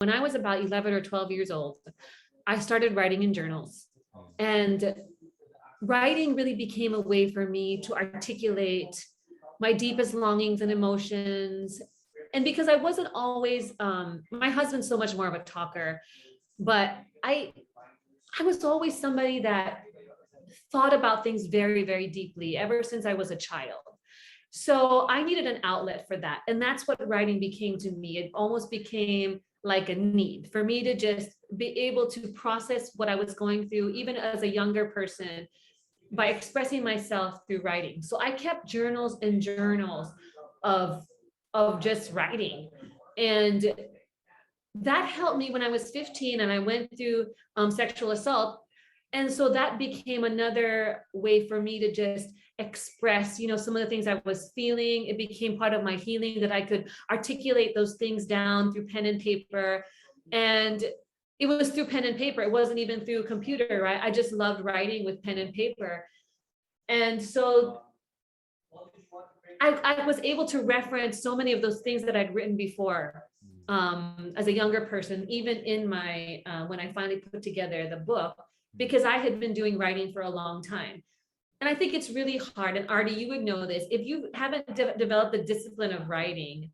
When I was about 11 or 12 years old, I started writing in journals. And writing really became a way for me to articulate my deepest longings and emotions. And because I wasn't always, my husband's so much more of a talker, but I was always somebody that thought about things very, very deeply ever since I was a child. So I needed an outlet for that. And that's what writing became to me. It almost became like a need for me to just be able to process what I was going through, even as a younger person, by expressing myself through writing. So I kept journals and journals of just writing. And that helped me when I was 15 and I went through sexual assault. And so that became another way for me to just express, some of the things I was feeling. It became part of my healing that I could articulate those things down through pen and paper. And it was through pen and paper. It wasn't even through a computer, right? I just loved writing with pen and paper. And so I was able to reference so many of those things that I'd written before as a younger person, even in my, when I finally put together the book, because I had been doing writing for a long time. And I think it's really hard. And Ardy, you would know this. If you haven't developed the discipline of writing,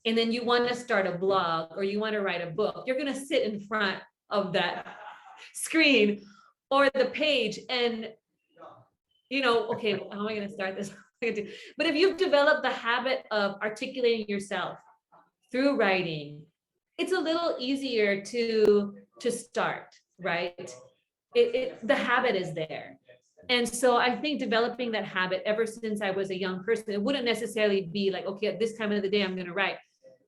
and then you want to start a blog or you want to write a book, you're going to sit in front of that screen or the page and, okay, how am I going to start this? But if you've developed the habit of articulating yourself through writing, it's a little easier to start, right? The habit is there. And so I think developing that habit ever since I was a young person, it wouldn't necessarily be like, okay, at this time of the day, I'm going to write.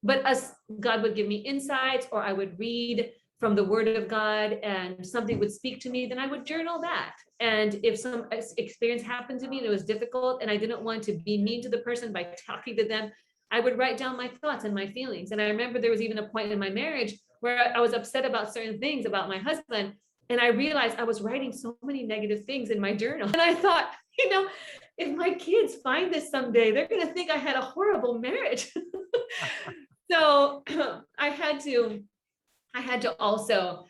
But as God would give me insights, or I would read from the word of God and something would speak to me, then I would journal that. And if some experience happened to me and it was difficult and I didn't want to be mean to the person by talking to them, I would write down my thoughts and my feelings. And I remember there was even a point in my marriage where I was upset about certain things about my husband. And I realized I was writing so many negative things in my journal. And I thought, if my kids find this someday, they're going to think I had a horrible marriage. So I had to also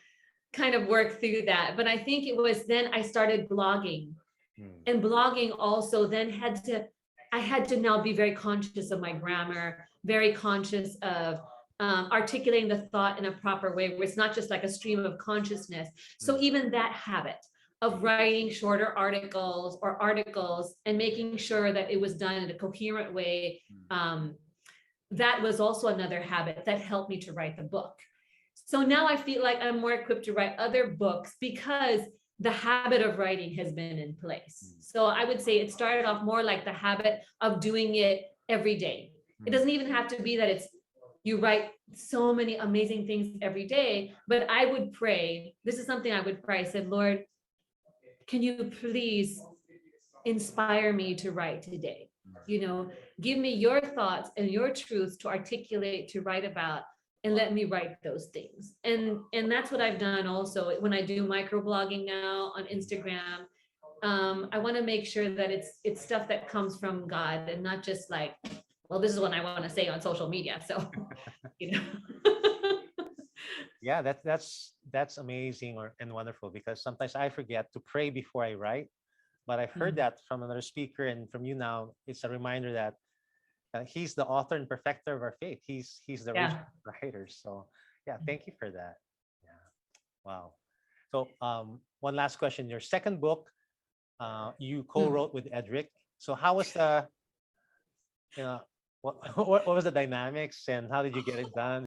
kind of work through that. But I think it was then I started blogging. And blogging also then I had to now be very conscious of my grammar, very conscious of articulating the thought in a proper way, where it's not just like a stream of consciousness. So even that habit of writing shorter articles and making sure that it was done in a coherent way, that was also another habit that helped me to write the book. So now I feel like I'm more equipped to write other books because the habit of writing has been in place. So I would say it started off more like the habit of doing it every day. It doesn't even have to be that you write so many amazing things every day, but I would pray. This is something I would pray. I said, Lord, can you please inspire me to write today? Give me your thoughts and your truths to articulate, to write about, and let me write those things. And that's what I've done also when I do microblogging now on Instagram. I want to make sure that it's stuff that comes from God and not just like, well, this is what I want to say on social media. So, Yeah, that's amazing and wonderful, because sometimes I forget to pray before I write. But I've heard that from another speaker, and from you now. It's a reminder that he's the author and perfecter of our faith. He's the Yeah. original writer. So yeah, thank you for that. Yeah, wow. So one last question. Your second book, you co-wrote with Edric. So how was the, you know, what what was the dynamics, and how did you get it done?